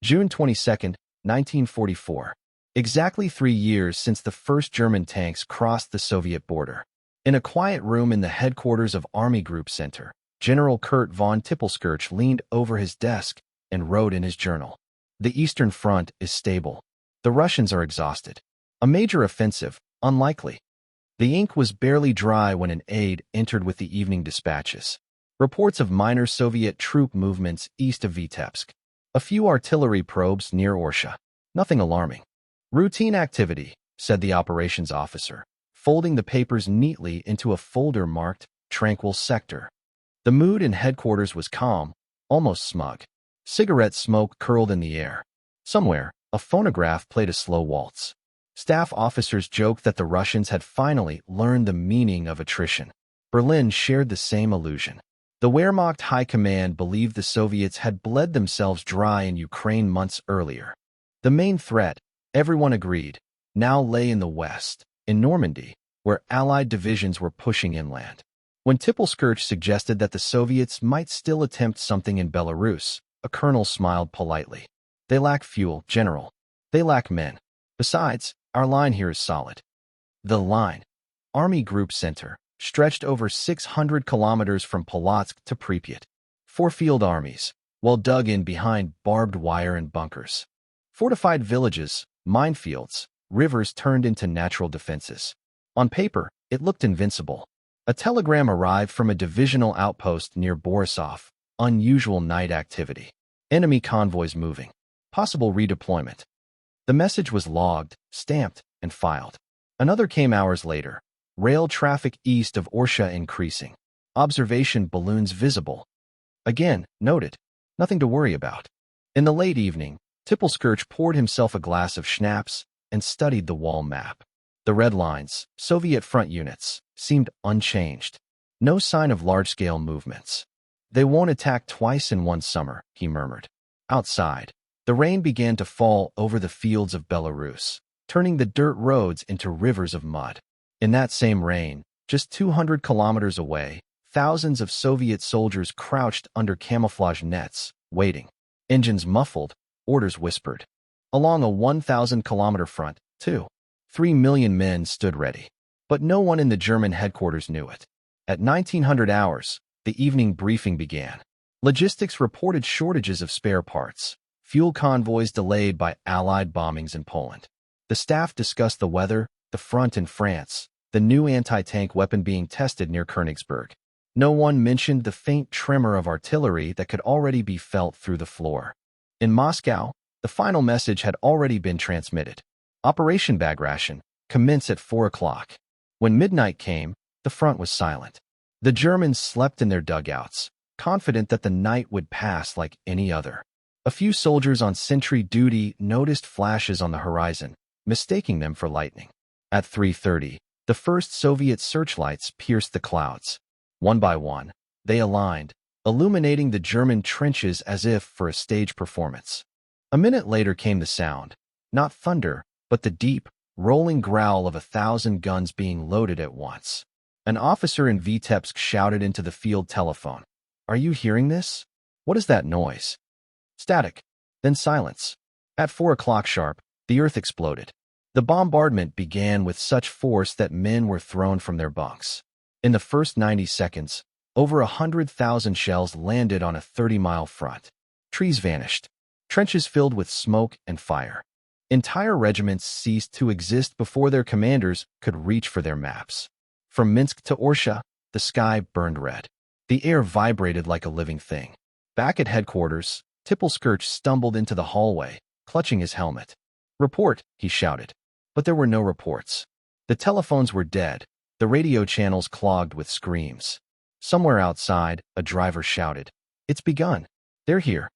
June 22, 1944. Exactly 3 years since the first German tanks crossed the Soviet border. In a quiet room in the headquarters of Army Group Center, General Kurt von Tippelskirch leaned over his desk and wrote in his journal, "The Eastern Front is stable. The Russians are exhausted. A major offensive, unlikely." The ink was barely dry when an aide entered with the evening dispatches. Reports of minor Soviet troop movements east of Vitebsk. A few artillery probes near Orsha. Nothing alarming. "Routine activity," said the operations officer, folding the papers neatly into a folder marked Tranquil Sector. The mood in headquarters was calm, almost smug. Cigarette smoke curled in the air. Somewhere, a phonograph played a slow waltz. Staff officers joked that the Russians had finally learned the meaning of attrition. Berlin shared the same illusion. The Wehrmacht High Command believed the Soviets had bled themselves dry in Ukraine months earlier. The main threat, everyone agreed, now lay in the west, in Normandy, where Allied divisions were pushing inland. When Tippelskirch suggested that the Soviets might still attempt something in Belarus, a colonel smiled politely. "They lack fuel, General. They lack men. Besides, our line here is solid." The line, Army Group Center, stretched over 600 kilometers from Polotsk to Pripyat. 4 field armies, well dug in behind barbed wire and bunkers. Fortified villages, minefields, rivers turned into natural defenses. On paper, it looked invincible. A telegram arrived from a divisional outpost near Borisov. Unusual night activity. Enemy convoys moving. Possible redeployment. The message was logged, stamped, and filed. Another came hours later. Rail traffic east of Orsha increasing. Observation balloons visible. Again, noted. Nothing to worry about. In the late evening, Tippelskirch poured himself a glass of schnapps and studied the wall map. The red lines, Soviet front units, seemed unchanged. No sign of large-scale movements. "They won't attack twice in one summer," he murmured. Outside, the rain began to fall over the fields of Belarus, turning the dirt roads into rivers of mud. In that same rain, just 200 kilometers away, thousands of Soviet soldiers crouched under camouflage nets, waiting. Engines muffled, orders whispered. Along a 1,000-kilometer front, too, 3 million men stood ready. But no one in the German headquarters knew it. At 1900 hours, the evening briefing began. Logistics reported shortages of spare parts, fuel convoys delayed by Allied bombings in Poland. The staff discussed the weather, the front in France, the new anti-tank weapon being tested near Königsberg. No one mentioned the faint tremor of artillery that could already be felt through the floor. In Moscow, the final message had already been transmitted. Operation Bag Ration, commence at 4 o'clock. When midnight came, the front was silent. The Germans slept in their dugouts, confident that the night would pass like any other. A few soldiers on sentry duty noticed flashes on the horizon, mistaking them for lightning. At 3:30, the first Soviet searchlights pierced the clouds. One by one, they aligned, illuminating the German trenches as if for a stage performance. A minute later came the sound, not thunder, but the deep, rolling growl of 1,000 guns being loaded at once. An officer in Vitebsk shouted into the field telephone, "Are you hearing this? What is that noise?" Static. Then silence. At 4 o'clock sharp, the earth exploded. The bombardment began with such force that men were thrown from their bunks. In the first 90 seconds, over 100,000 shells landed on a 30-mile front. Trees vanished. Trenches filled with smoke and fire. Entire regiments ceased to exist before their commanders could reach for their maps. From Minsk to Orsha, the sky burned red. The air vibrated like a living thing. Back at headquarters, Tippelskirch stumbled into the hallway, clutching his helmet. "Report," he shouted. But there were no reports. The telephones were dead, the radio channels clogged with screams. Somewhere outside, a driver shouted, "It's begun. They're here."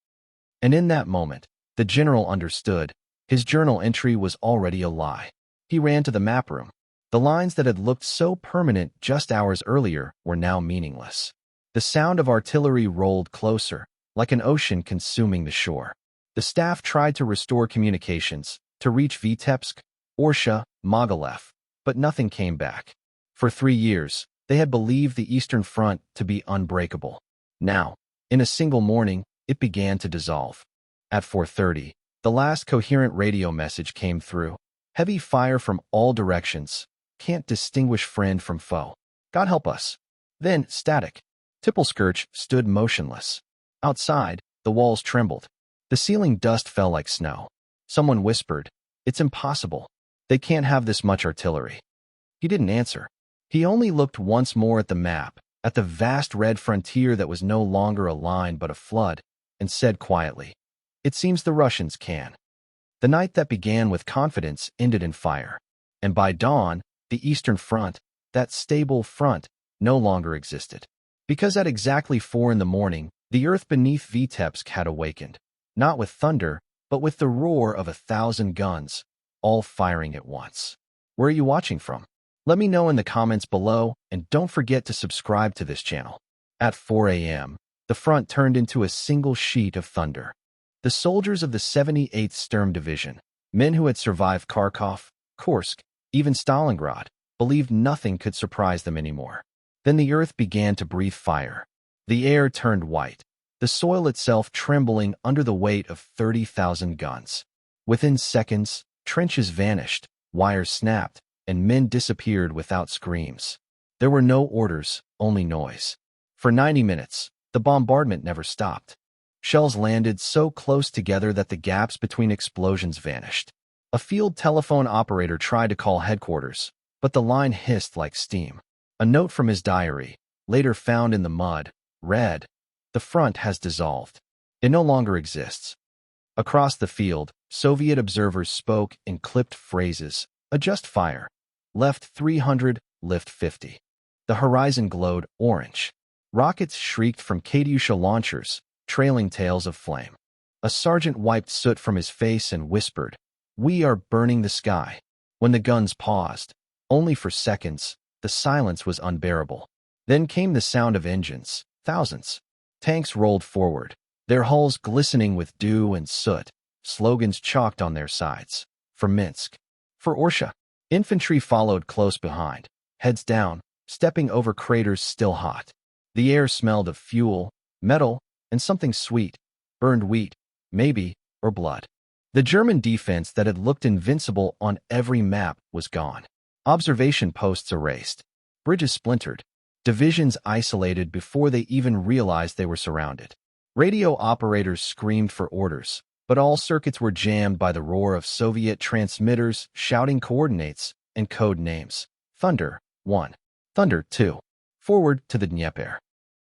And in that moment, the general understood. His journal entry was already a lie. He ran to the map room. The lines that had looked so permanent just hours earlier were now meaningless. The sound of artillery rolled closer, like an ocean consuming the shore. The staff tried to restore communications, to reach Vitebsk, Orsha, Mogilev, but nothing came back. For 3 years, they had believed the Eastern Front to be unbreakable. Now, in a single morning, it began to dissolve. At 4:30, the last coherent radio message came through. Heavy fire from all directions. Can't distinguish friend from foe. God help us. Then, static. Tippelskirch stood motionless. Outside, the walls trembled. The ceiling dust fell like snow. Someone whispered, "It's impossible. They can't have this much artillery." He didn't answer. He only looked once more at the map, at the vast red frontier that was no longer a line but a flood, and said quietly, "It seems the Russians can." The night that began with confidence ended in fire. And by dawn, the Eastern Front, that stable front, no longer existed. Because at exactly 4 in the morning, the earth beneath Vitebsk had awakened, not with thunder, but with the roar of 1,000 guns, all firing at once. Where are you watching from? Let me know in the comments below, and don't forget to subscribe to this channel. At 4 a.m., the front turned into a single sheet of thunder. The soldiers of the 78th Sturm Division, men who had survived Kharkov, Kursk, even Stalingrad, believed nothing could surprise them anymore. Then the earth began to breathe fire. The air turned white, the soil itself trembling under the weight of 30,000 guns. Within seconds, trenches vanished, wires snapped, and men disappeared without screams. There were no orders, only noise. For 90 minutes, the bombardment never stopped. Shells landed so close together that the gaps between explosions vanished. A field telephone operator tried to call headquarters, but the line hissed like steam. A note from his diary, later found in the mud, read, "The front has dissolved. It no longer exists." Across the field, Soviet observers spoke in clipped phrases, "Adjust fire. Left 300, lift 50. The horizon glowed orange. Rockets shrieked from Katyusha launchers, trailing tails of flame. A sergeant wiped soot from his face and whispered, "We are burning the sky." When the guns paused, only for seconds, the silence was unbearable. Then came the sound of engines, thousands. Tanks rolled forward, their hulls glistening with dew and soot, slogans chalked on their sides. For Minsk. For Orsha. Infantry followed close behind, heads down, stepping over craters still hot. The air smelled of fuel, metal, and something sweet, burned wheat, maybe, or blood. The German defense that had looked invincible on every map was gone. Observation posts erased, bridges splintered, divisions isolated before they even realized they were surrounded. Radio operators screamed for orders, but all circuits were jammed by the roar of Soviet transmitters shouting coordinates and code names. Thunder 1. Thunder 2. Forward to the Dnieper.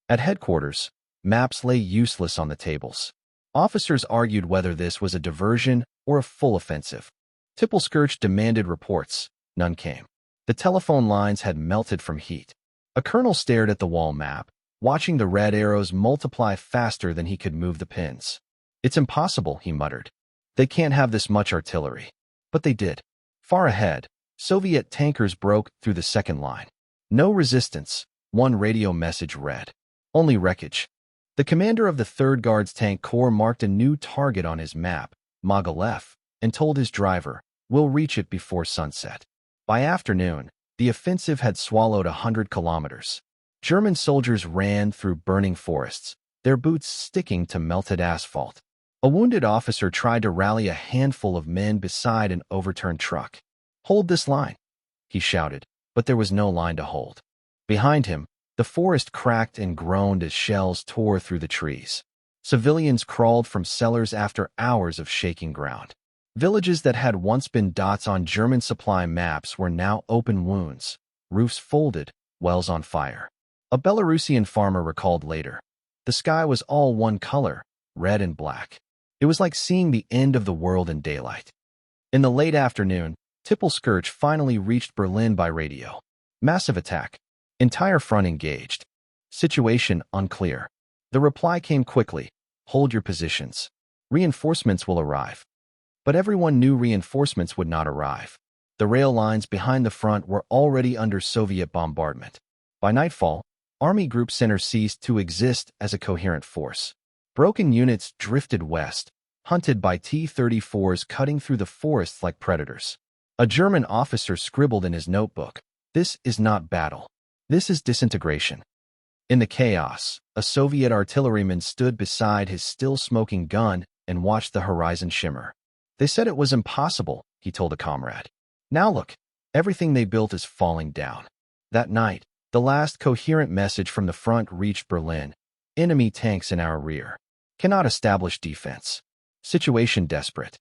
At headquarters, maps lay useless on the tables. Officers argued whether this was a diversion or a full offensive. Tippelskirch demanded reports. None came. The telephone lines had melted from heat. A colonel stared at the wall map, watching the red arrows multiply faster than he could move the pins. "It's impossible," he muttered. "They can't have this much artillery." But they did. Far ahead, Soviet tankers broke through the second line. No resistance, one radio message read. Only wreckage. The commander of the 3rd Guards Tank Corps marked a new target on his map, Mogilev, and told his driver, "We'll reach it before sunset." By afternoon, the offensive had swallowed 100 kilometers. German soldiers ran through burning forests, their boots sticking to melted asphalt. A wounded officer tried to rally a handful of men beside an overturned truck. "Hold this line," he shouted, but there was no line to hold. Behind him, the forest cracked and groaned as shells tore through the trees. Civilians crawled from cellars after hours of shaking ground. Villages that had once been dots on German supply maps were now open wounds, roofs folded, wells on fire. A Belarusian farmer recalled later, "The sky was all one color, red and black. It was like seeing the end of the world in daylight." In the late afternoon, Tippelskirch finally reached Berlin by radio. Massive attack. Entire front engaged. Situation unclear. The reply came quickly. "Hold your positions. Reinforcements will arrive." But everyone knew reinforcements would not arrive. The rail lines behind the front were already under Soviet bombardment. By nightfall, Army Group Center ceased to exist as a coherent force. Broken units drifted west, hunted by T-34s cutting through the forests like predators. A German officer scribbled in his notebook, "This is not battle. This is disintegration." In the chaos, a Soviet artilleryman stood beside his still-smoking gun and watched the horizon shimmer. They said it was impossible, he told a comrade. Now look, everything they built is falling down. That night, the last coherent message from the front reached Berlin. Enemy tanks in our rear. Cannot establish defense. Situation desperate.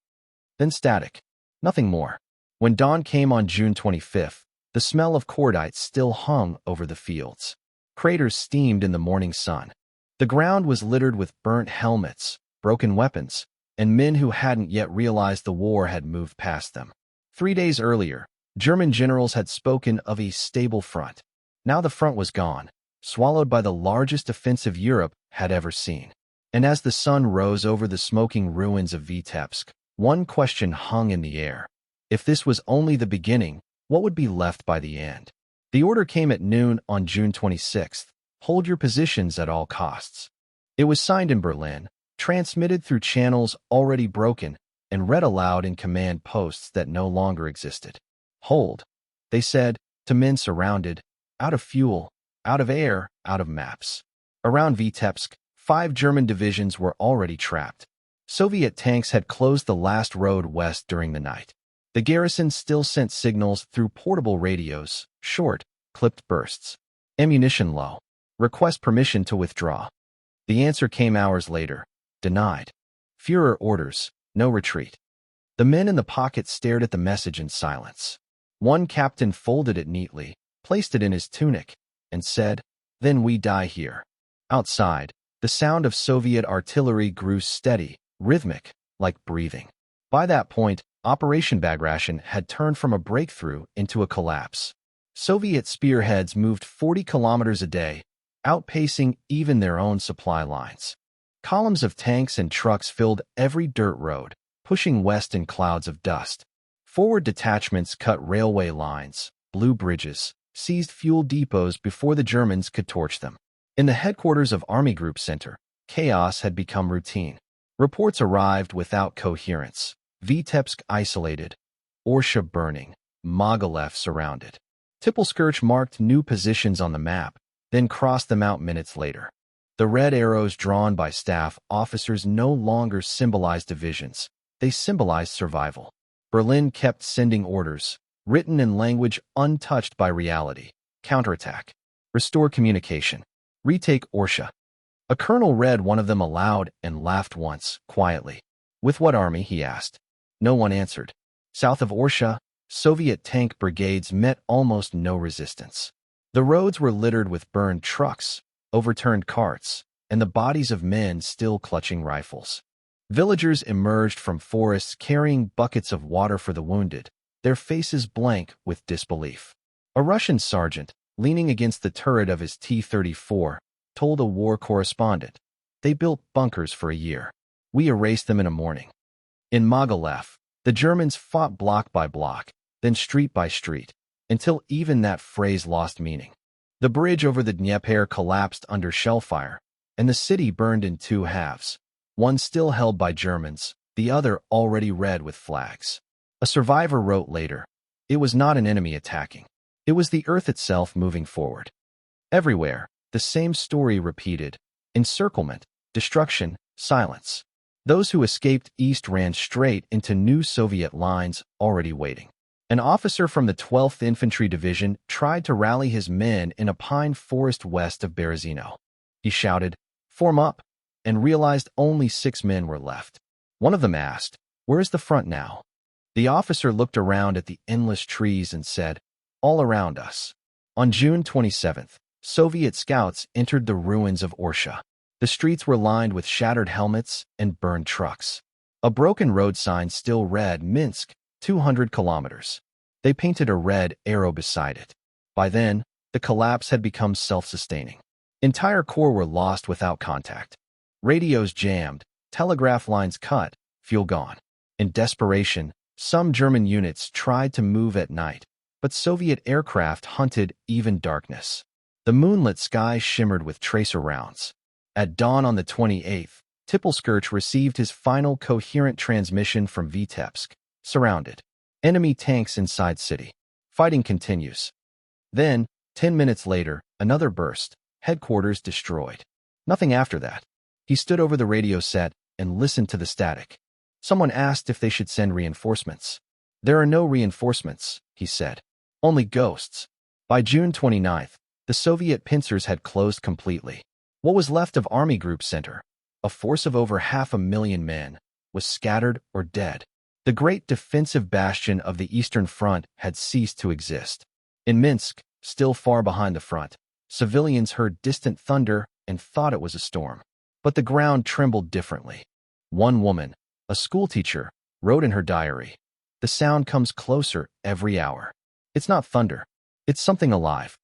Then static. Nothing more. When dawn came on June 25th, the smell of cordite still hung over the fields. Craters steamed in the morning sun. The ground was littered with burnt helmets, broken weapons, and men who hadn't yet realized the war had moved past them. 3 days earlier, German generals had spoken of a stable front. Now the front was gone, swallowed by the largest offensive Europe had ever seen. And as the sun rose over the smoking ruins of Vitebsk, one question hung in the air. If this was only the beginning, what would be left by the end? The order came at noon on June 26th. Hold your positions at all costs. It was signed in Berlin, transmitted through channels already broken, and read aloud in command posts that no longer existed. Hold, they said, to men surrounded, out of fuel, out of air, out of maps. Around Vitebsk, 5 German divisions were already trapped. Soviet tanks had closed the last road west during the night. The garrison still sent signals through portable radios, short, clipped bursts. Ammunition low. Request permission to withdraw. The answer came hours later. Denied. Führer orders, no retreat. The men in the pocket stared at the message in silence. One captain folded it neatly, placed it in his tunic, and said, "Then we die here." Outside, the sound of Soviet artillery grew steady, rhythmic, like breathing. By that point, Operation Bagration had turned from a breakthrough into a collapse. Soviet spearheads moved 40 kilometers a day, outpacing even their own supply lines. Columns of tanks and trucks filled every dirt road, pushing west in clouds of dust. Forward detachments cut railway lines, blew bridges, seized fuel depots before the Germans could torch them. In the headquarters of Army Group Center, chaos had become routine. Reports arrived without coherence. Vitebsk isolated, Orsha burning, Mogilev surrounded. Tippelskirch marked new positions on the map, then crossed them out minutes later. The red arrows drawn by staff officers no longer symbolized divisions. They symbolized survival. Berlin kept sending orders, written in language untouched by reality. Counterattack. Restore communication. Retake Orsha. A colonel read one of them aloud and laughed once, quietly. With what army? He asked. No one answered. South of Orsha, Soviet tank brigades met almost no resistance. The roads were littered with burned trucks, overturned carts, and the bodies of men still clutching rifles. Villagers emerged from forests carrying buckets of water for the wounded, their faces blank with disbelief. A Russian sergeant, leaning against the turret of his T-34, told a war correspondent, "They built bunkers for a year. We erased them in a morning." In Mogilev, the Germans fought block by block, then street by street, until even that phrase lost meaning. The bridge over the Dnieper collapsed under shellfire, and the city burned in 2 halves, one still held by Germans, the other already red with flags. A survivor wrote later, "It was not an enemy attacking. It was the earth itself moving forward." Everywhere, the same story repeated: encirclement, destruction, silence. Those who escaped east ran straight into new Soviet lines already waiting. An officer from the 12th Infantry Division tried to rally his men in a pine forest west of Berezino. He shouted, "Form up," and realized only 6 men were left. One of them asked, "Where is the front now?" The officer looked around at the endless trees and said, "All around us." On June 27th, Soviet scouts entered the ruins of Orsha. The streets were lined with shattered helmets and burned trucks. A broken road sign still read Minsk, 200 kilometers. They painted a red arrow beside it. By then, the collapse had become self-sustaining. Entire corps were lost without contact. Radios jammed, telegraph lines cut, fuel gone. In desperation, some German units tried to move at night, but Soviet aircraft hunted even darkness. The moonlit sky shimmered with tracer rounds. At dawn on the 28th, Tippelskirch received his final coherent transmission from Vitebsk. Surrounded. Enemy tanks inside city. Fighting continues. Then, 10 minutes later, another burst. Headquarters destroyed. Nothing after that. He stood over the radio set, and listened to the static. Someone asked if they should send reinforcements. "There are no reinforcements," he said. "Only ghosts." By June 29th, the Soviet pincers had closed completely. What was left of Army Group Center, a force of over 500,000 men, was scattered or dead. The great defensive bastion of the Eastern Front had ceased to exist. In Minsk, still far behind the front, civilians heard distant thunder and thought it was a storm. But the ground trembled differently. One woman, a schoolteacher, wrote in her diary, "The sound comes closer every hour. It's not thunder. It's something alive."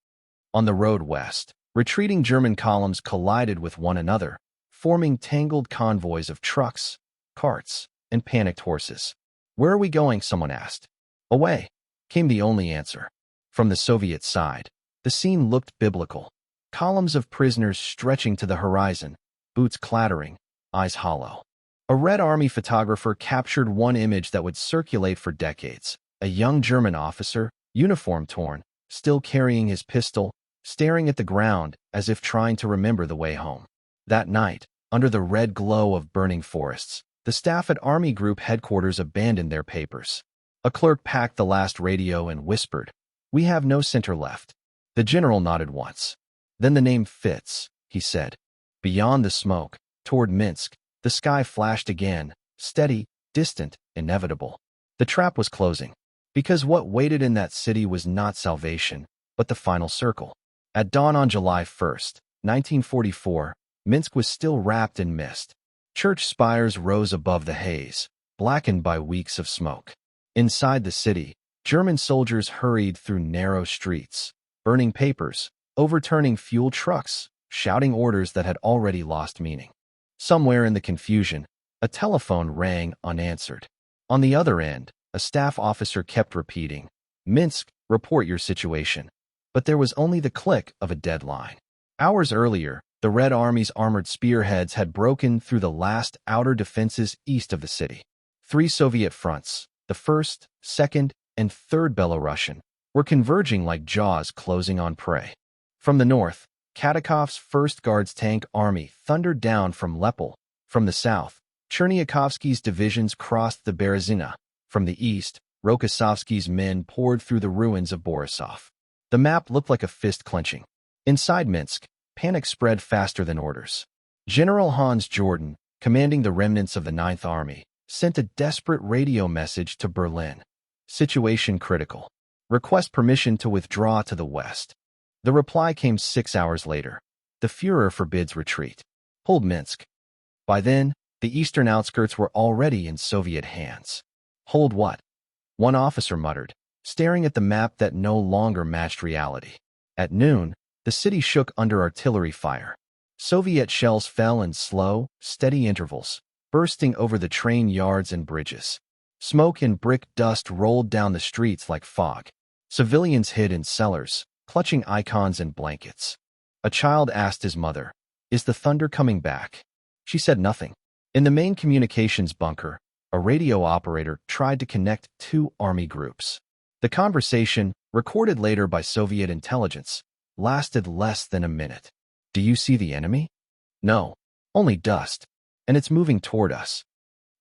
On the road west, retreating German columns collided with one another, forming tangled convoys of trucks, carts, and panicked horses. "Where are we going?" someone asked. "Away," came the only answer. From the Soviet side, the scene looked biblical. Columns of prisoners stretching to the horizon, boots clattering, eyes hollow. A Red Army photographer captured one image that would circulate for decades. A young German officer, uniform torn, still carrying his pistol, staring at the ground as if trying to remember the way home. That night, under the red glow of burning forests, the staff at Army Group headquarters abandoned their papers. A clerk packed the last radio and whispered, "We have no center left." The general nodded once. "Then the name fits," he said. Beyond the smoke, toward Minsk, the sky flashed again, steady, distant, inevitable. The trap was closing, because what waited in that city was not salvation, but the final circle. At dawn on July 1st, 1944, Minsk was still wrapped in mist. Church spires rose above the haze, blackened by weeks of smoke. Inside the city, German soldiers hurried through narrow streets, burning papers, overturning fuel trucks, shouting orders that had already lost meaning. Somewhere in the confusion, a telephone rang unanswered. On the other end, a staff officer kept repeating, "Minsk, report your situation." But there was only the click of a dead line. Hours earlier, the Red Army's armored spearheads had broken through the last outer defenses east of the city. 3 Soviet fronts, the 1st, 2nd, and 3rd Belarusian, were converging like jaws closing on prey. From the north, Katakov's 1st Guards Tank Army thundered down from Lepel. From the south, Cherniakovsky's divisions crossed the Berezina. From the east, Rokossovsky's men poured through the ruins of Borisov. The map looked like a fist clenching. Inside Minsk, panic spread faster than orders. General Hans Jordan, commanding the remnants of the 9th Army, sent a desperate radio message to Berlin. "Situation critical. Request permission to withdraw to the west." The reply came 6 hours later. "The Führer forbids retreat. Hold Minsk." By then, the eastern outskirts were already in Soviet hands. "Hold what?" one officer muttered, staring at the map that no longer matched reality. At noon, the city shook under artillery fire. Soviet shells fell in slow, steady intervals, bursting over the train yards and bridges. Smoke and brick dust rolled down the streets like fog. Civilians hid in cellars, clutching icons and blankets. A child asked his mother, "Is the thunder coming back?" She said nothing. In the main communications bunker, a radio operator tried to connect 2 army groups. The conversation, recorded later by Soviet intelligence, lasted less than a minute. "Do you see the enemy?" "No, only dust, and it's moving toward us."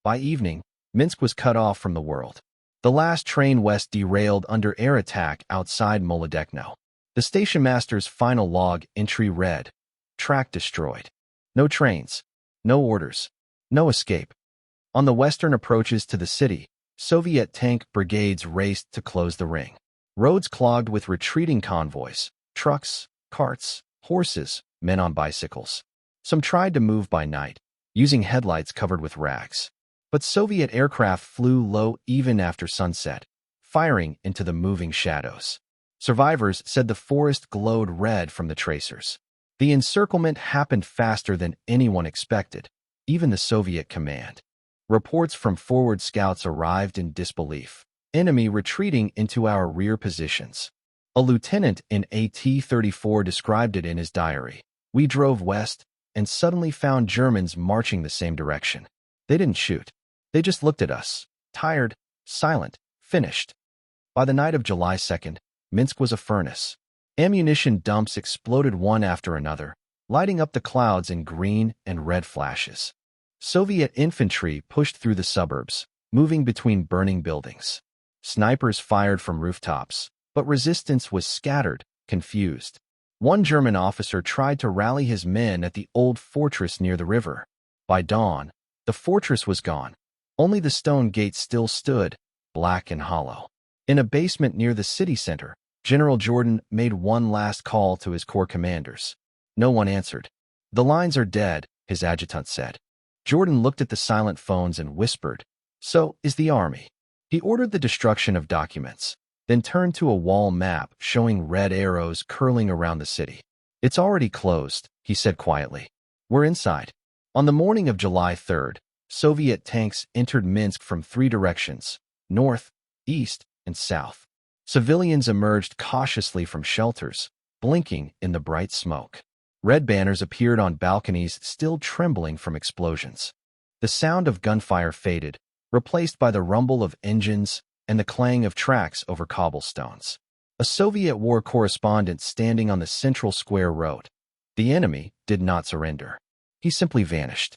By evening, Minsk was cut off from the world. The last train west derailed under air attack outside Molodechno. The station master's final log entry read, "Track destroyed. No trains, no orders, no escape." On the western approaches to the city, Soviet tank brigades raced to close the ring. Roads clogged with retreating convoys, trucks, carts, horses, men on bicycles. Some tried to move by night, using headlights covered with rags. But Soviet aircraft flew low even after sunset, firing into the moving shadows. Survivors said the forest glowed red from the tracers. The encirclement happened faster than anyone expected, even the Soviet command. Reports from forward scouts arrived in disbelief. Enemy retreating into our rear positions. A lieutenant in AT-34 described it in his diary. "We drove west and suddenly found Germans marching the same direction. They didn't shoot. They just looked at us, tired, silent, finished." By the night of July 2nd, Minsk was a furnace. Ammunition dumps exploded one after another, lighting up the clouds in green and red flashes. Soviet infantry pushed through the suburbs, moving between burning buildings. Snipers fired from rooftops, but resistance was scattered, confused. One German officer tried to rally his men at the old fortress near the river. By dawn, the fortress was gone. Only the stone gates still stood, black and hollow. In a basement near the city center, General Jordan made one last call to his corps commanders. No one answered. "The lines are dead," his adjutant said. Jordan looked at the silent phones and whispered, "So is the army." He ordered the destruction of documents, then turned to a wall map showing red arrows curling around the city. "It's already closed," he said quietly. "We're inside." On the morning of July 3rd, Soviet tanks entered Minsk from 3 directions: north, east, and south. Civilians emerged cautiously from shelters, blinking in the bright smoke. Red banners appeared on balconies still trembling from explosions. The sound of gunfire faded, replaced by the rumble of engines and the clang of tracks over cobblestones. A Soviet war correspondent standing on the central square wrote, "The enemy did not surrender. He simply vanished."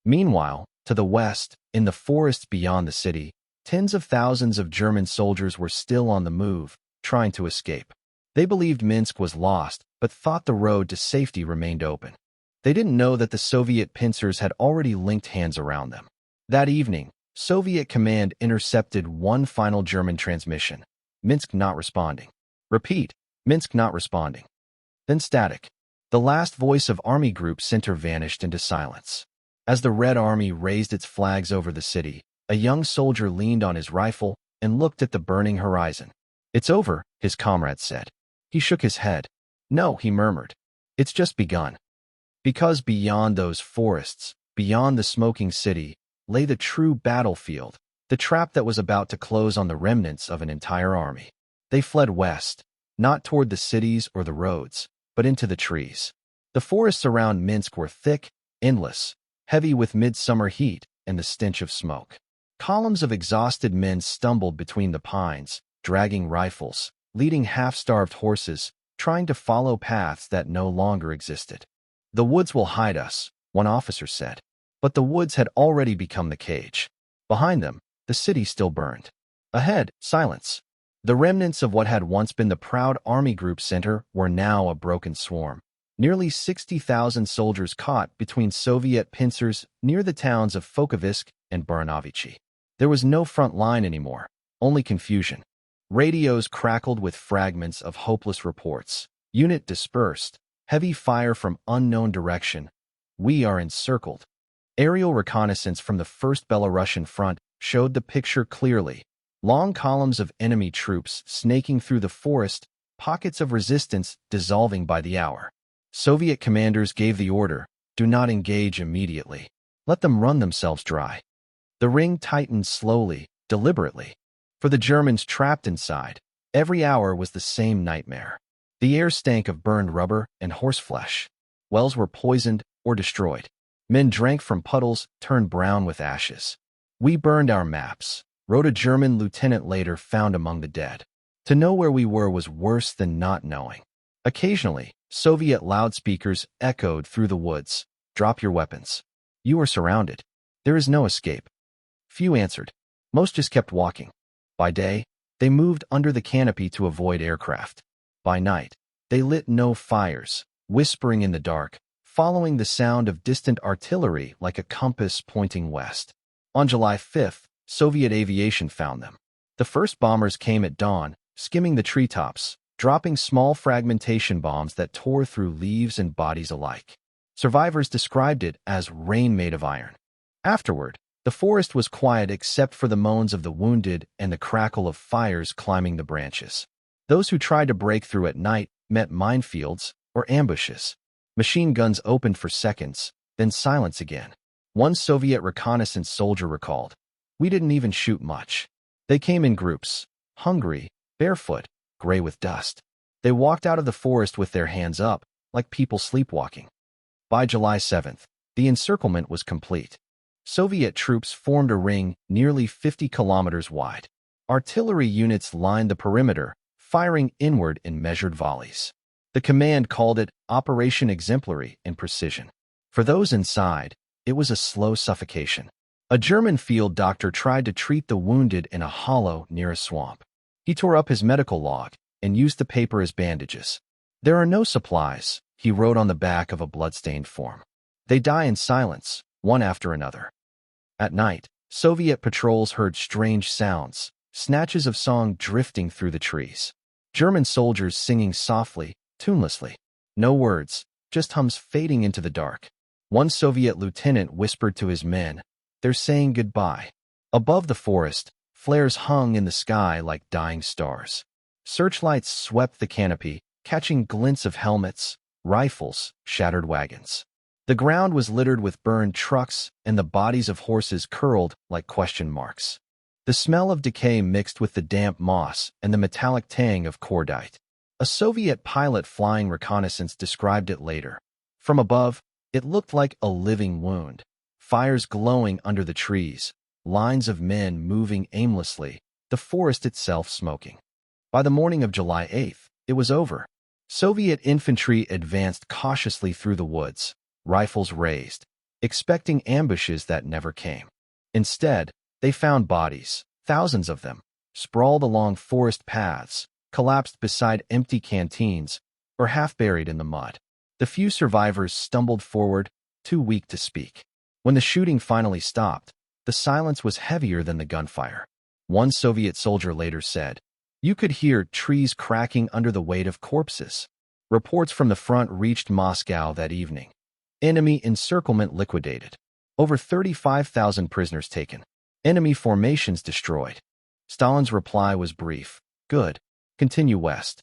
Meanwhile, to the west, in the forests beyond the city, tens of thousands of German soldiers were still on the move, trying to escape. They believed Minsk was lost, but thought the road to safety remained open. They didn't know that the Soviet pincers had already linked hands around them. That evening, Soviet command intercepted one final German transmission. "Minsk not responding." Repeat, "Minsk not responding." Then static. The last voice of Army Group Center vanished into silence. As the Red Army raised its flags over the city, a young soldier leaned on his rifle and looked at the burning horizon. "It's over," his comrade said. He shook his head. "No," he murmured. "It's just begun." Because beyond those forests, beyond the smoking city, lay the true battlefield, the trap that was about to close on the remnants of an entire army. They fled west, not toward the cities or the roads, but into the trees. The forests around Minsk were thick, endless, heavy with midsummer heat and the stench of smoke. Columns of exhausted men stumbled between the pines, dragging rifles, leading half-starved horses, trying to follow paths that no longer existed. "The woods will hide us," one officer said. But the woods had already become the cage. Behind them, the city still burned. Ahead, silence. The remnants of what had once been the proud Army Group Center were now a broken swarm. Nearly 60,000 soldiers caught between Soviet pincers near the towns of Fokovisk and Baranovichi. There was no front line anymore, only confusion. Radios crackled with fragments of hopeless reports. "Unit dispersed. Heavy fire from unknown direction. We are encircled." Aerial reconnaissance from the 1st Belarusian front showed the picture clearly. Long columns of enemy troops snaking through the forest, pockets of resistance dissolving by the hour. Soviet commanders gave the order, "Do not engage immediately. Let them run themselves dry." The ring tightened slowly, deliberately. For the Germans trapped inside, every hour was the same nightmare. The air stank of burned rubber and horseflesh. Wells were poisoned or destroyed. Men drank from puddles turned brown with ashes. "We burned our maps," wrote a German lieutenant later found among the dead. To know where we were was worse than not knowing. Occasionally, Soviet loudspeakers echoed through the woods. "Drop your weapons. You are surrounded. There is no escape." Few answered. Most just kept walking. By day, they moved under the canopy to avoid aircraft. By night, they lit no fires, whispering in the dark, following the sound of distant artillery like a compass pointing west. On July 5th, Soviet aviation found them. The first bombers came at dawn, skimming the treetops, dropping small fragmentation bombs that tore through leaves and bodies alike. Survivors described it as rain made of iron. Afterward, the forest was quiet except for the moans of the wounded and the crackle of fires climbing the branches. Those who tried to break through at night met minefields or ambushes. Machine guns opened for seconds, then silence again. One Soviet reconnaissance soldier recalled, "We didn't even shoot much. They came in groups, hungry, barefoot, gray with dust. They walked out of the forest with their hands up, like people sleepwalking." By July 7th, the encirclement was complete. Soviet troops formed a ring nearly 50 kilometers wide. Artillery units lined the perimeter, firing inward in measured volleys. The command called it Operation Exemplary in precision. For those inside, It was a slow suffocation. A German field doctor tried to treat the wounded in a hollow near a swamp. He tore up his medical log and used the paper as bandages. "There are no supplies," he wrote on the back of a blood-stained form. "They die in silence, one after another." At night, Soviet patrols heard strange sounds, snatches of song drifting through the trees. German soldiers singing softly, tunelessly. No words, just hums fading into the dark. One Soviet lieutenant whispered to his men, "They're saying goodbye." Above the forest, flares hung in the sky like dying stars. Searchlights swept the canopy, catching glints of helmets, rifles, shattered wagons. The ground was littered with burned trucks, and the bodies of horses curled like question marks. The smell of decay mixed with the damp moss and the metallic tang of cordite. A Soviet pilot flying reconnaissance described it later. From above, it looked like a living wound. Fires glowing under the trees, lines of men moving aimlessly, the forest itself smoking. By the morning of July 8th, it was over. Soviet infantry advanced cautiously through the woods, rifles raised, expecting ambushes that never came. Instead, they found bodies, thousands of them, sprawled along forest paths, collapsed beside empty canteens, or half buried in the mud. The few survivors stumbled forward, too weak to speak. When the shooting finally stopped, the silence was heavier than the gunfire. One Soviet soldier later said, "You could hear trees cracking under the weight of corpses." Reports from the front reached Moscow that evening. Enemy encirclement liquidated. Over 35,000 prisoners taken. Enemy formations destroyed. Stalin's reply was brief. "Good. Continue west."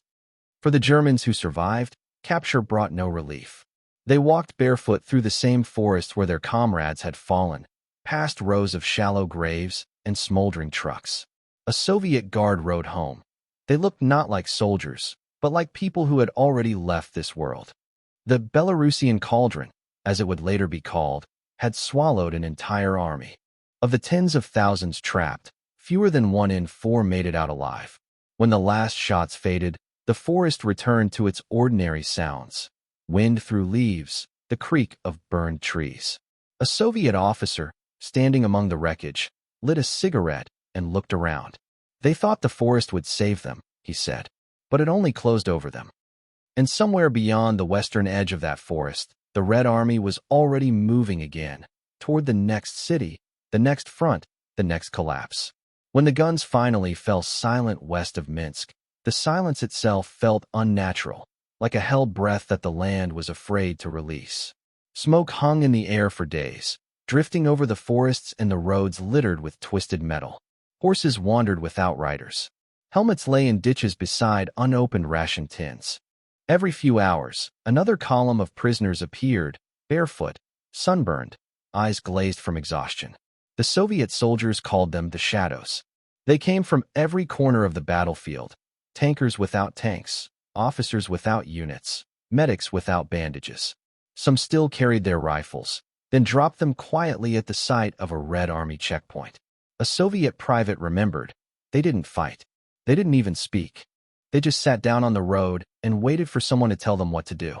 For the Germans who survived, capture brought no relief. They walked barefoot through the same forest where their comrades had fallen, past rows of shallow graves and smoldering trucks. A Soviet guard rode home. They looked not like soldiers, but like people who had already left this world. The Belarusian cauldron, as it would later be called, had swallowed an entire army. Of the tens of thousands trapped, fewer than 1 in 4 made it out alive. When the last shots faded, the forest returned to its ordinary sounds. Wind through leaves, the creak of burned trees. A Soviet officer, standing among the wreckage, lit a cigarette and looked around. "They thought the forest would save them," he said, "but it only closed over them." And somewhere beyond the western edge of that forest, the Red Army was already moving again, toward the next city, the next front, the next collapse. When the guns finally fell silent west of Minsk, the silence itself felt unnatural, like a held breath that the land was afraid to release. Smoke hung in the air for days, drifting over the forests and the roads littered with twisted metal. Horses wandered without riders. Helmets lay in ditches beside unopened ration tins. Every few hours, another column of prisoners appeared, barefoot, sunburned, eyes glazed from exhaustion. The Soviet soldiers called them the Shadows. They came from every corner of the battlefield, tankers without tanks, officers without units, medics without bandages. Some still carried their rifles, then dropped them quietly at the site of a Red Army checkpoint. A Soviet private remembered, "They didn't fight. They didn't even speak. They just sat down on the road and waited for someone to tell them what to do."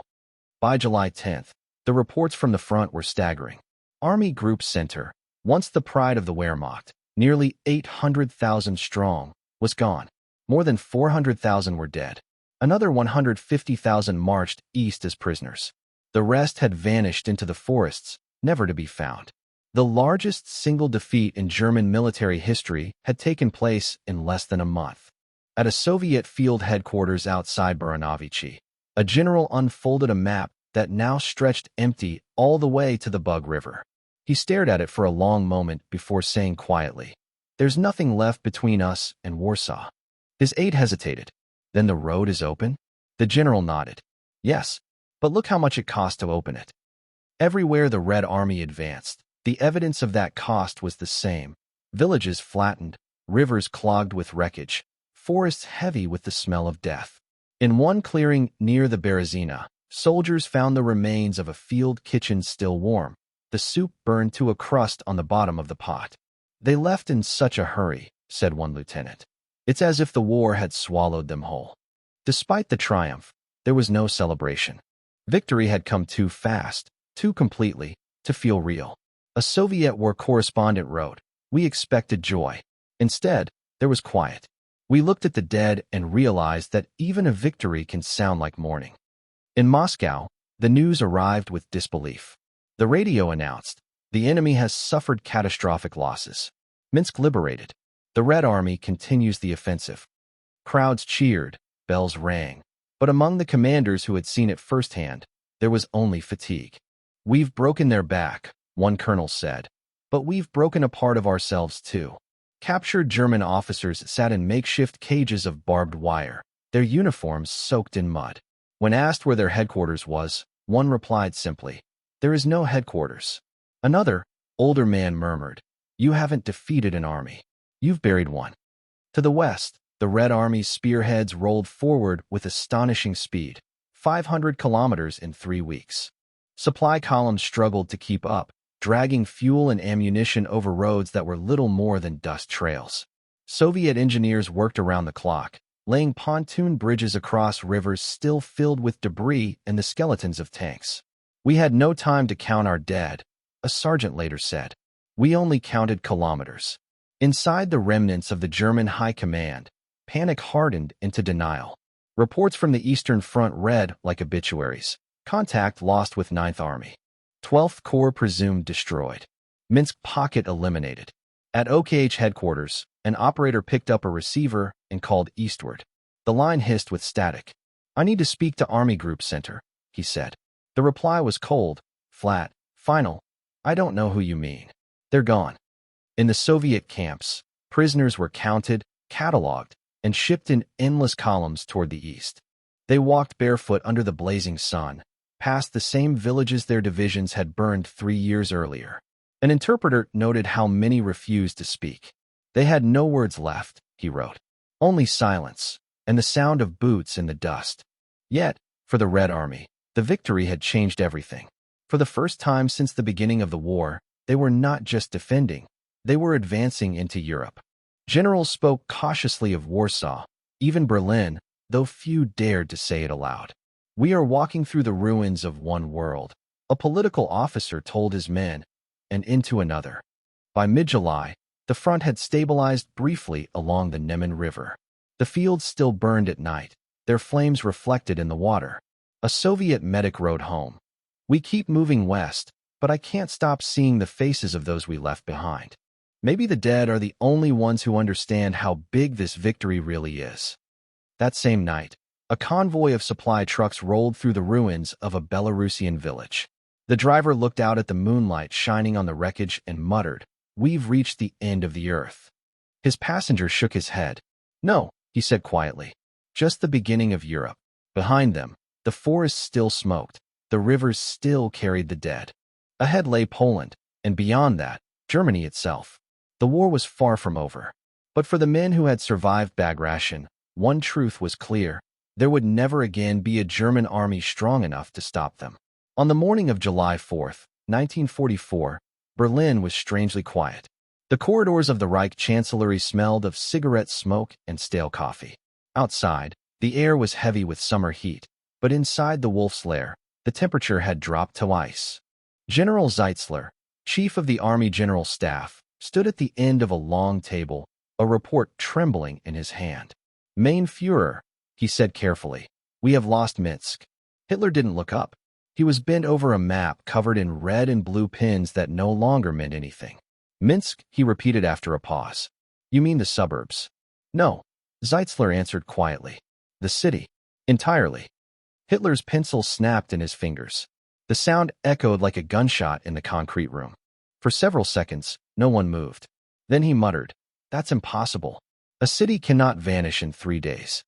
By July 10th, the reports from the front were staggering. Army Group Center, once the pride of the Wehrmacht, nearly 800,000 strong, was gone. More than 400,000 were dead. Another 150,000 marched east as prisoners. The rest had vanished into the forests, never to be found. The largest single defeat in German military history had taken place in less than a month. At a Soviet field headquarters outside Baranovichi, a general unfolded a map that now stretched empty all the way to the Bug River. He stared at it for a long moment before saying quietly, "There's nothing left between us and Warsaw." His aide hesitated. "Then the road is open?" The general nodded. "Yes, but look how much it cost to open it." Everywhere the Red Army advanced, the evidence of that cost was the same. Villages flattened, rivers clogged with wreckage, forests heavy with the smell of death. In one clearing near the Berezina, soldiers found the remains of a field kitchen still warm, the soup burned to a crust on the bottom of the pot. "They left in such a hurry," said one lieutenant. "It's as if the war had swallowed them whole." Despite the triumph, there was no celebration. Victory had come too fast, too completely, to feel real. A Soviet war correspondent wrote, "We expected joy. Instead, there was quiet. We looked at the dead and realized that even a victory can sound like mourning." In Moscow, the news arrived with disbelief. The radio announced, "The enemy has suffered catastrophic losses. Minsk liberated. The Red Army continues the offensive." Crowds cheered, bells rang. But among the commanders who had seen it firsthand, there was only fatigue. "We've broken their back," one colonel said. "But we've broken a part of ourselves too." Captured German officers sat in makeshift cages of barbed wire, their uniforms soaked in mud. When asked where their headquarters was, one replied simply, "There is no headquarters." Another, older man murmured, "You haven't defeated an army. You've buried one." To the west, the Red Army's spearheads rolled forward with astonishing speed, 500 kilometers in 3 weeks. Supply columns struggled to keep up, dragging fuel and ammunition over roads that were little more than dust trails. Soviet engineers worked around the clock, laying pontoon bridges across rivers still filled with debris and the skeletons of tanks. "We had no time to count our dead," a sergeant later said. "We only counted kilometers." Inside the remnants of the German high command, panic hardened into denial. Reports from the Eastern Front read like obituaries. Contact lost with 9th Army. 12th Corps presumed destroyed. Minsk pocket eliminated. At OKH headquarters, an operator picked up a receiver and called eastward. The line hissed with static. "I need to speak to Army Group Center," he said. The reply was cold, flat, final. "I don't know who you mean. They're gone." In the Soviet camps, prisoners were counted, catalogued, and shipped in endless columns toward the east. They walked barefoot under the blazing sun, past the same villages their divisions had burned 3 years earlier. An interpreter noted how many refused to speak. "They had no words left," he wrote. "Only silence, and the sound of boots in the dust." Yet, for the Red Army, the victory had changed everything. For the first time since the beginning of the war, they were not just defending, they were advancing into Europe. Generals spoke cautiously of Warsaw, even Berlin, though few dared to say it aloud. "We are walking through the ruins of one world," a political officer told his men, and into another. By mid-July, the front had stabilized briefly along the Neman River. The fields still burned at night, their flames reflected in the water. A Soviet medic wrote home, "We keep moving west, but I can't stop seeing the faces of those we left behind. Maybe the dead are the only ones who understand how big this victory really is." That same night, a convoy of supply trucks rolled through the ruins of a Belarusian village. The driver looked out at the moonlight shining on the wreckage and muttered, "We've reached the end of the earth." His passenger shook his head. "No," he said quietly, "just the beginning of Europe." Behind them, the forest still smoked, the rivers still carried the dead. Ahead lay Poland, and beyond that, Germany itself. The war was far from over. But for the men who had survived Bagration, one truth was clear: there would never again be a German army strong enough to stop them. On the morning of July 4th, 1944, Berlin was strangely quiet. The corridors of the Reich Chancellery smelled of cigarette smoke and stale coffee. Outside, the air was heavy with summer heat, but inside the Wolf's Lair, the temperature had dropped to ice. General Zeitzler, chief of the Army General Staff, stood at the end of a long table, a report trembling in his hand. "Mein Führer," he said carefully, "we have lost Minsk." Hitler didn't look up. He was bent over a map covered in red and blue pins that no longer meant anything. "Minsk," he repeated after a pause. "You mean the suburbs?" "No," Zeitzler answered quietly. "The city. Entirely." Hitler's pencil snapped in his fingers. The sound echoed like a gunshot in the concrete room. For several seconds, no one moved. Then he muttered, "That's impossible. A city cannot vanish in 3 days."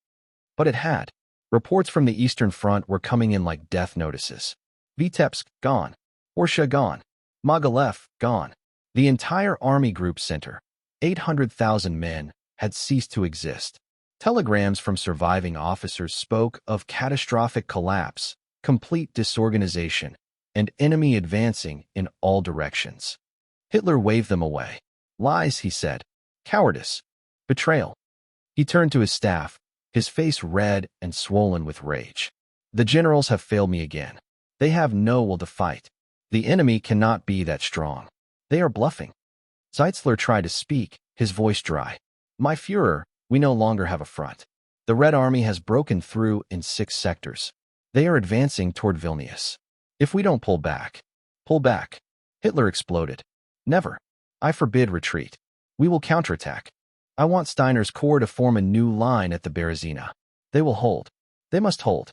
But it had. Reports from the Eastern Front were coming in like death notices. Vitebsk, gone. Orsha, gone. Mogilev, gone. The entire Army Group Center, 800,000 men, had ceased to exist. Telegrams from surviving officers spoke of catastrophic collapse, complete disorganization, and enemy advancing in all directions. Hitler waved them away. "Lies," he said. "Cowardice. Betrayal." He turned to his staff, his face red and swollen with rage. "The generals have failed me again. They have no will to fight. The enemy cannot be that strong." They are bluffing. Zeitzler tried to speak, his voice dry. My Führer, we no longer have a front. The Red Army has broken through in 6 sectors. They are advancing toward Vilnius. If we don't pull back. Hitler exploded. Never. I forbid retreat. We will counterattack. I want Steiner's corps to form a new line at the Berezina. They will hold. They must hold.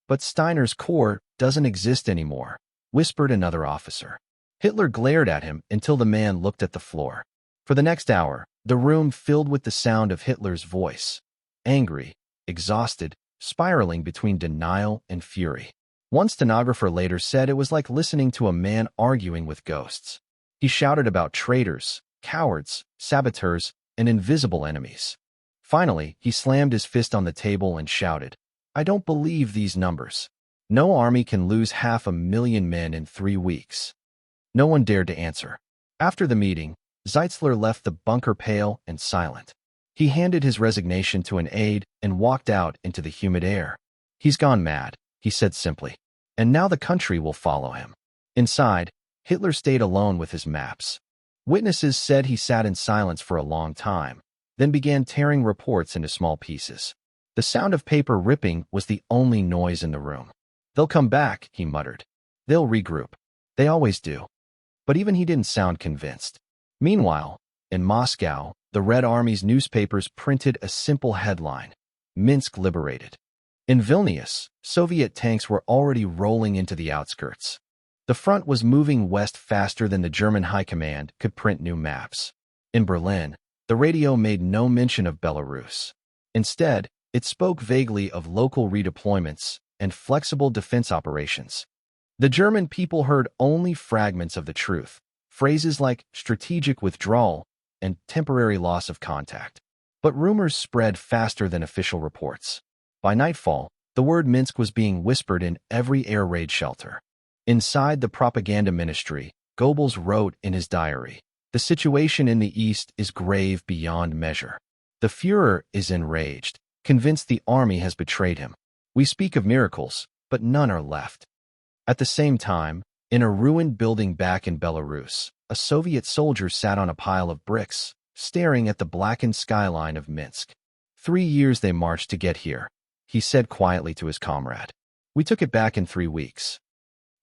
But Steiner's corps doesn't exist anymore, whispered another officer. Hitler glared at him until the man looked at the floor. For the next hour, the room filled with the sound of Hitler's voice. Angry, exhausted, spiraling between denial and fury. One stenographer later said it was like listening to a man arguing with ghosts. He shouted about traitors, cowards, saboteurs, and invisible enemies. Finally, he slammed his fist on the table and shouted, I don't believe these numbers. No army can lose 500,000 men in 3 weeks. No one dared to answer. After the meeting, Zeitzler left the bunker pale and silent. He handed his resignation to an aide and walked out into the humid air. He's gone mad, he said simply. And now the country will follow him. Inside, Hitler stayed alone with his maps. Witnesses said he sat in silence for a long time, then began tearing reports into small pieces. The sound of paper ripping was the only noise in the room. They'll come back, he muttered. They'll regroup. They always do. But even he didn't sound convinced. Meanwhile, in Moscow, the Red Army's newspapers printed a simple headline, Minsk liberated. In Vilnius, Soviet tanks were already rolling into the outskirts. The front was moving west faster than the German High Command could print new maps. In Berlin, the radio made no mention of Belarus. Instead, it spoke vaguely of local redeployments and flexible defense operations. The German people heard only fragments of the truth, phrases like strategic withdrawal and temporary loss of contact. But rumors spread faster than official reports. By nightfall, the word Minsk was being whispered in every air raid shelter. Inside the propaganda ministry, Goebbels wrote in his diary, the situation in the east is grave beyond measure. The Führer is enraged, convinced the army has betrayed him. We speak of miracles, but none are left. At the same time, in a ruined building back in Belarus, a Soviet soldier sat on a pile of bricks, staring at the blackened skyline of Minsk. 3 years they marched to get here, he said quietly to his comrade. We took it back in 3 weeks.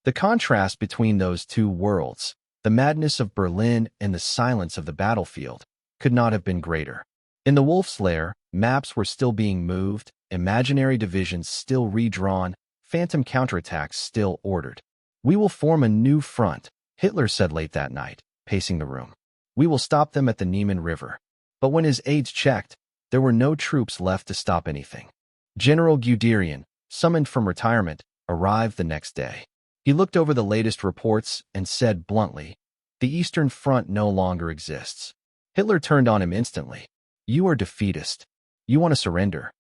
The contrast between those two worlds, the madness of Berlin and the silence of the battlefield, could not have been greater. In the Wolf's Lair, maps were still being moved, imaginary divisions still redrawn, phantom counterattacks still ordered. We will form a new front, Hitler said late that night, pacing the room. We will stop them at the Niemen River. But when his aides checked, there were no troops left to stop anything. General Guderian, summoned from retirement, arrived the next day. He looked over the latest reports and said bluntly, the Eastern Front no longer exists. Hitler turned on him instantly. You are defeatist. You want to surrender.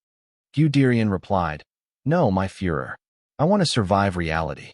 Guderian replied, no, my Führer. I want to survive reality.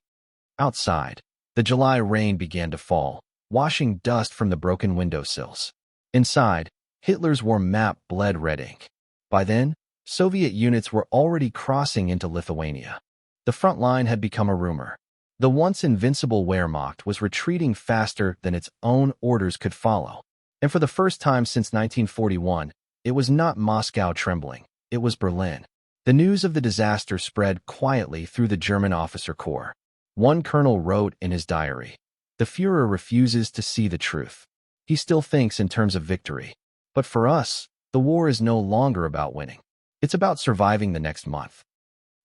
Outside, the July rain began to fall, washing dust from the broken windowsills. Inside, Hitler's war map bled red ink. By then, Soviet units were already crossing into Lithuania. The front line had become a rumor. The once invincible Wehrmacht was retreating faster than its own orders could follow. And for the first time since 1941, it was not Moscow trembling, it was Berlin. The news of the disaster spread quietly through the German officer corps. One colonel wrote in his diary, the Führer refuses to see the truth. He still thinks in terms of victory. But for us, the war is no longer about winning. It's about surviving the next month.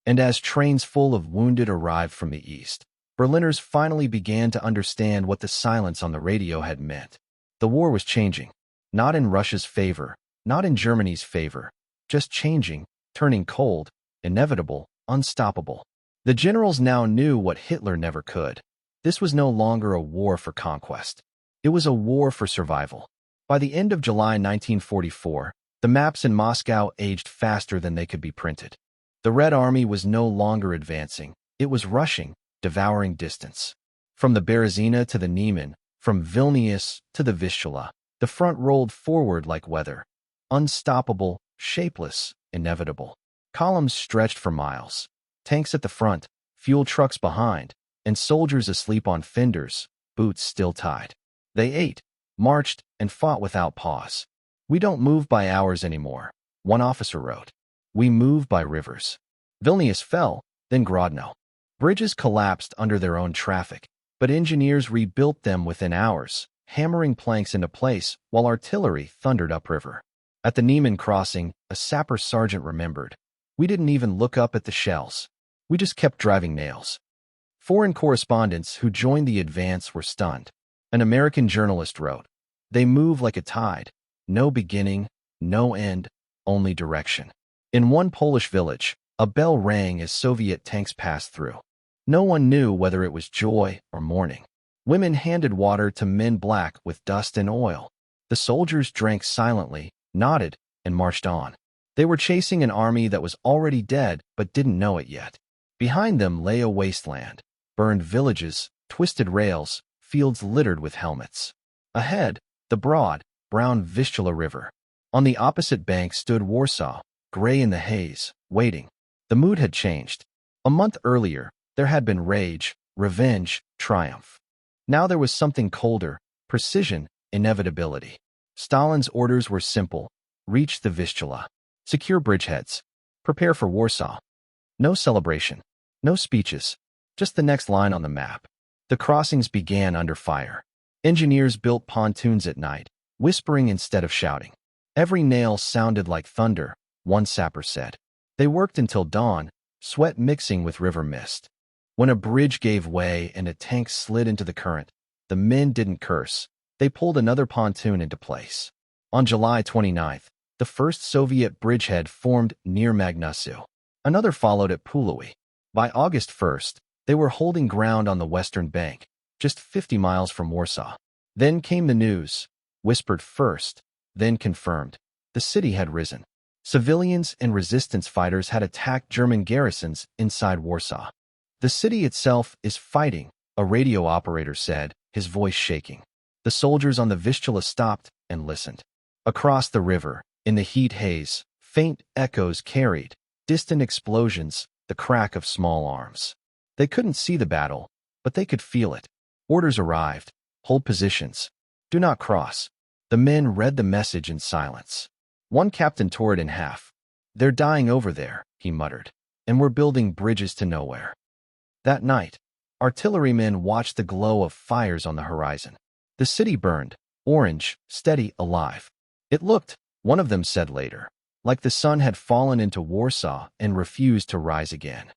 And as trains full of wounded arrived from the east, Berliners finally began to understand what the silence on the radio had meant. The war was changing, not in Russia's favor, not in Germany's favor, just changing, turning cold, inevitable, unstoppable. The generals now knew what Hitler never could. This was no longer a war for conquest. It was a war for survival. By the end of July 1944, the maps in Moscow aged faster than they could be printed. The Red Army was no longer advancing. It was rushing, devouring distance. From the Berezina to the Niemen, from Vilnius to the Vistula, the front rolled forward like weather. Unstoppable, shapeless, inevitable. Columns stretched for miles. Tanks at the front, fuel trucks behind, and soldiers asleep on fenders, boots still tied. They ate, marched, and fought without pause. "We don't move by hours anymore," one officer wrote. "We move by rivers." Vilnius fell, then Grodno. Bridges collapsed under their own traffic, but engineers rebuilt them within hours, hammering planks into place while artillery thundered upriver. At the Niemen crossing, a sapper sergeant remembered, "We didn't even look up at the shells. We just kept driving nails." Foreign correspondents who joined the advance were stunned. An American journalist wrote, "They move like a tide. No beginning, no end, only direction." In one Polish village, a bell rang as Soviet tanks passed through. No one knew whether it was joy or mourning. Women handed water to men black with dust and oil. The soldiers drank silently, nodded, and marched on. They were chasing an army that was already dead but didn't know it yet. Behind them lay a wasteland, burned villages, twisted rails, fields littered with helmets. Ahead, the broad, brown Vistula River. On the opposite bank stood Warsaw, gray in the haze, waiting. The mood had changed. A month earlier, there had been rage, revenge, triumph. Now there was something colder, precision, inevitability. Stalin's orders were simple: reach the Vistula, secure bridgeheads, prepare for Warsaw. No celebration, no speeches, just the next line on the map. The crossings began under fire. Engineers built pontoons at night, whispering instead of shouting. Every nail sounded like thunder, one sapper said. They worked until dawn, sweat mixing with river mist. When a bridge gave way and a tank slid into the current, the men didn't curse. They pulled another pontoon into place. On July 29th, the first Soviet bridgehead formed near Magnusu. Another followed at Puławy. By August 1st, they were holding ground on the western bank, just 50 miles from Warsaw. Then came the news, whispered first, then confirmed. The city had risen. Civilians and resistance fighters had attacked German garrisons inside Warsaw. "The city itself is fighting," a radio operator said, his voice shaking. The soldiers on the Vistula stopped and listened. Across the river, in the heat haze, faint echoes carried, distant explosions, the crack of small arms. They couldn't see the battle, but they could feel it. Orders arrived. Hold positions. Do not cross. The men read the message in silence. One captain tore it in half. "They're dying over there," he muttered, "and we're building bridges to nowhere." That night, artillerymen watched the glow of fires on the horizon. The city burned, orange, steady, alive. It looked, one of them said later, like the sun had fallen into Warsaw and refused to rise again.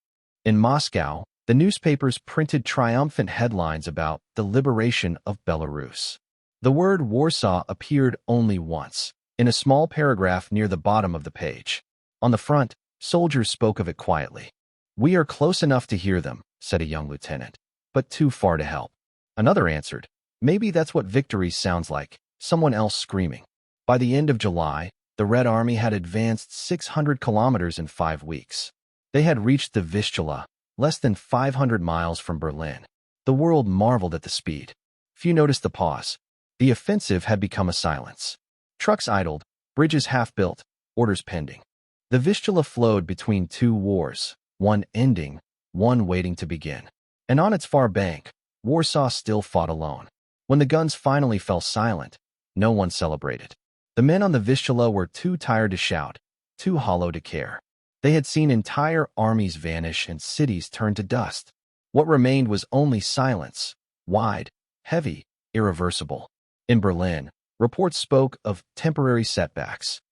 In Moscow, the newspapers printed triumphant headlines about the liberation of Belarus. The word Warsaw appeared only once, in a small paragraph near the bottom of the page. On the front, soldiers spoke of it quietly. "We are close enough to hear them," said a young lieutenant, "but too far to help." Another answered, "Maybe that's what victory sounds like," someone else screaming. By the end of July, the Red Army had advanced 600 kilometers in 5 weeks. They had reached the Vistula, less than 500 miles from Berlin. The world marveled at the speed. Few noticed the pause. The offensive had become a silence. Trucks idled, bridges half-built, orders pending. The Vistula flowed between two wars, one ending, one waiting to begin. And on its far bank, Warsaw still fought alone. When the guns finally fell silent, no one celebrated. The men on the Vistula were too tired to shout, too hollow to care. They had seen entire armies vanish and cities turn to dust. What remained was only silence, wide, heavy, irreversible. In Berlin, reports spoke of temporary setbacks.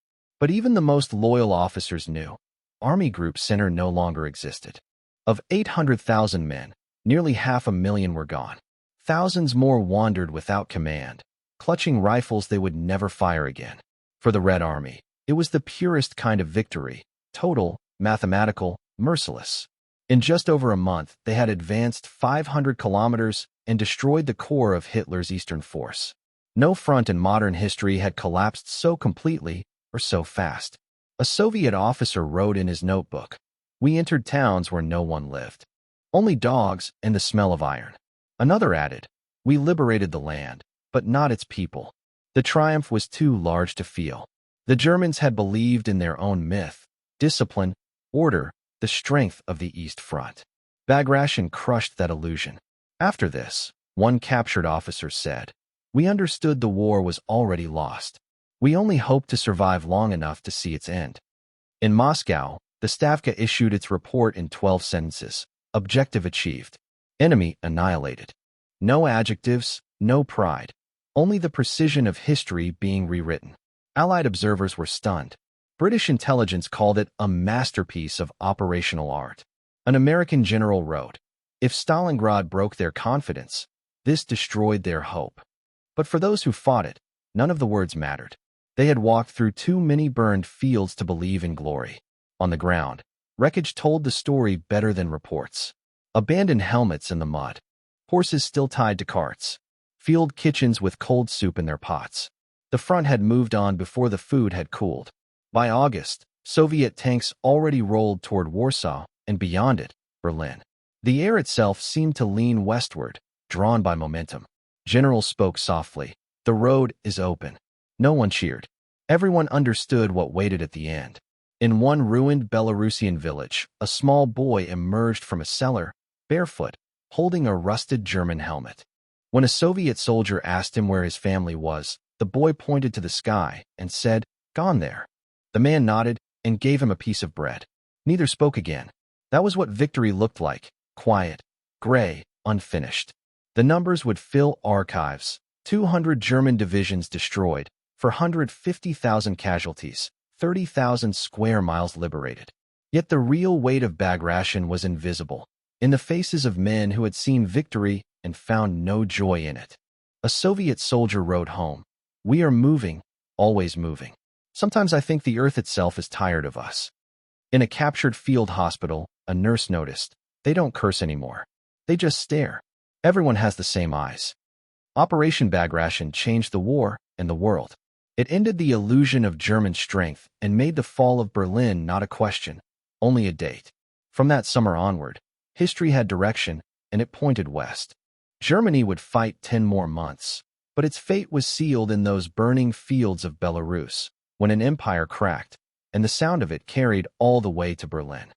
But even the most loyal officers knew Army Group Center no longer existed. Of 800,000 men, nearly 500,000 were gone. Thousands more wandered without command, clutching rifles they would never fire again. For the Red Army, it was the purest kind of victory, total, mathematical, merciless. In just over a month, they had advanced 500 kilometers and destroyed the core of Hitler's Eastern Force. No front in modern history had collapsed so completely or so fast. A Soviet officer wrote in his notebook, "We entered towns where no one lived. Only dogs and the smell of iron." Another added, "We liberated the land, but not its people." The triumph was too large to feel. The Germans had believed in their own myth, discipline, order, the strength of the East Front. Bagration crushed that illusion. After this, one captured officer said, We understood the war was already lost. We only hoped to survive long enough to see its end. In Moscow, the Stavka issued its report in 12 sentences. Objective achieved. Enemy annihilated. No adjectives, no pride. Only the precision of history being rewritten. Allied observers were stunned. British intelligence called it a masterpiece of operational art. An American general wrote, "If Stalingrad broke their confidence, this destroyed their hope." But for those who fought it, none of the words mattered. They had walked through too many burned fields to believe in glory. On the ground, wreckage told the story better than reports. Abandoned helmets in the mud. Horses still tied to carts. Field kitchens with cold soup in their pots. The front had moved on before the food had cooled. By August, Soviet tanks already rolled toward Warsaw, and beyond it, Berlin. The air itself seemed to lean westward, drawn by momentum. Generals spoke softly. The road is open. No one cheered. Everyone understood what waited at the end. In one ruined Belarusian village, a small boy emerged from a cellar, barefoot, holding a rusted German helmet. When a Soviet soldier asked him where his family was, the boy pointed to the sky and said, "Gone there." The man nodded and gave him a piece of bread. Neither spoke again. That was what victory looked like, quiet, gray, unfinished. The numbers would fill archives. 200 German divisions destroyed, 450,000 casualties, 30,000 square miles liberated. Yet the real weight of Bagration was invisible, in the faces of men who had seen victory and found no joy in it. A Soviet soldier wrote home, "We are moving, always moving. Sometimes I think the earth itself is tired of us." In a captured field hospital, a nurse noticed, "They don't curse anymore. They just stare. Everyone has the same eyes." Operation Bagration changed the war and the world. It ended the illusion of German strength and made the fall of Berlin not a question, only a date. From that summer onward, history had direction, and it pointed west. Germany would fight 10 more months, but its fate was sealed in those burning fields of Belarus, when an empire cracked, and the sound of it carried all the way to Berlin.